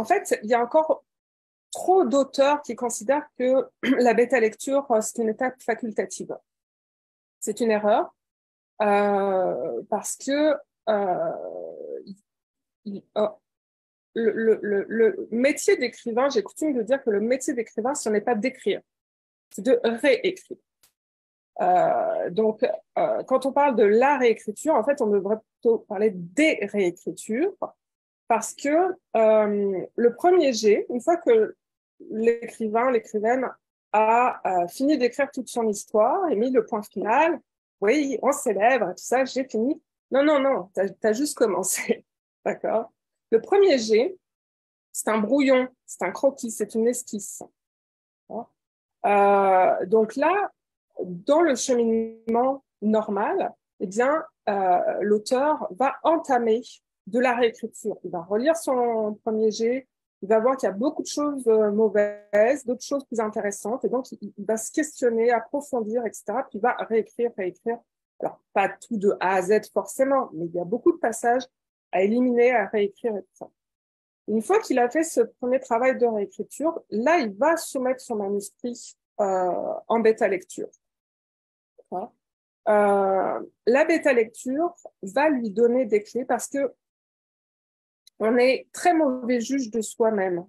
fait, il y a encore trop d'auteurs qui considèrent que la bêta-lecture, c'est une étape facultative. C'est une erreur parce que le métier d'écrivain, j'ai coutume de dire que le métier d'écrivain, ce n'est pas d'écrire, c'est de réécrire. Donc, quand on parle de la réécriture, en fait, on devrait plutôt parler des réécritures parce que le premier jet, une fois que l'écrivain, l'écrivaine a fini d'écrire toute son histoire et mis le point final, oui, on célèbre, tout ça, j'ai fini. Non, non, non, t'as juste commencé, d'accord? Le premier jet, c'est un brouillon, c'est un croquis, c'est une esquisse. Donc là, dans le cheminement normal, eh bien, l'auteur va entamer de la réécriture. Il va relire son premier jet, il va voir qu'il y a beaucoup de choses mauvaises, d'autres choses plus intéressantes, et donc il va se questionner, approfondir, etc. Puis il va réécrire. Alors, pas tout de A à Z forcément, mais il y a beaucoup de passages à éliminer, à réécrire, et tout ça. Une fois qu'il a fait ce premier travail de réécriture, là, il va soumettre son manuscrit en bêta-lecture. La bêta-lecture va lui donner des clés parce que on est très mauvais juge de soi-même.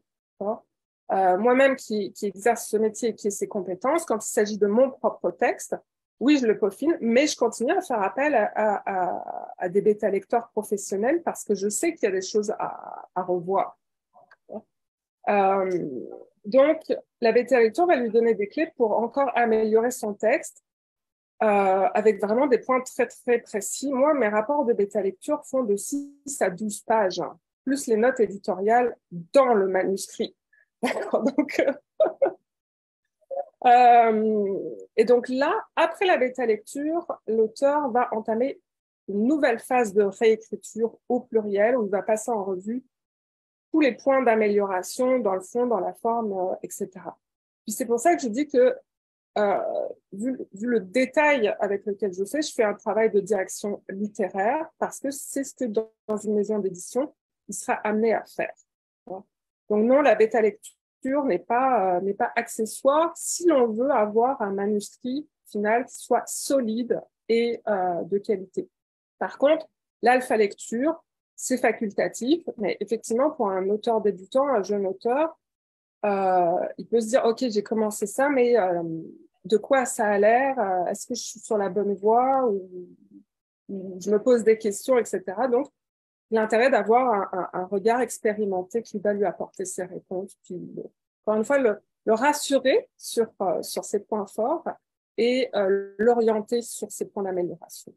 Moi-même qui exerce ce métier et qui ai ses compétences, quand il s'agit de mon propre texte, oui, je le peaufine, mais je continue à faire appel à des bêta-lecteurs professionnels parce que je sais qu'il y a des choses à revoir. Donc, la bêta-lecture va lui donner des clés pour encore améliorer son texte avec vraiment des points très, très précis. Moi, mes rapports de bêta-lecture font de 6 à 12 pages, plus les notes éditoriales dans le manuscrit. Donc, et donc là, après la bêta-lecture, l'auteur va entamer une nouvelle phase de réécriture au pluriel où il va passer en revue tous les points d'amélioration dans le fond, dans la forme, etc. Puis c'est pour ça que je dis que vu le détail avec lequel je fais un travail de direction littéraire parce que c'est ce que dans une maison d'édition, il sera amené à faire. Donc non, la bêta-lecture n'est pas accessoire si l'on veut avoir un manuscrit final qui soit solide et de qualité. Par contre, l'alpha-lecture, c'est facultatif, mais effectivement, pour un auteur débutant, un jeune auteur, il peut se dire, OK, j'ai commencé ça, mais de quoi ça a l'air? Est-ce que je suis sur la bonne voie ou je me pose des questions, etc. Donc, l'intérêt d'avoir un regard expérimenté qui va lui apporter ses réponses. Puis, encore une fois, le rassurer sur ses points forts et l'orienter sur ses points d'amélioration.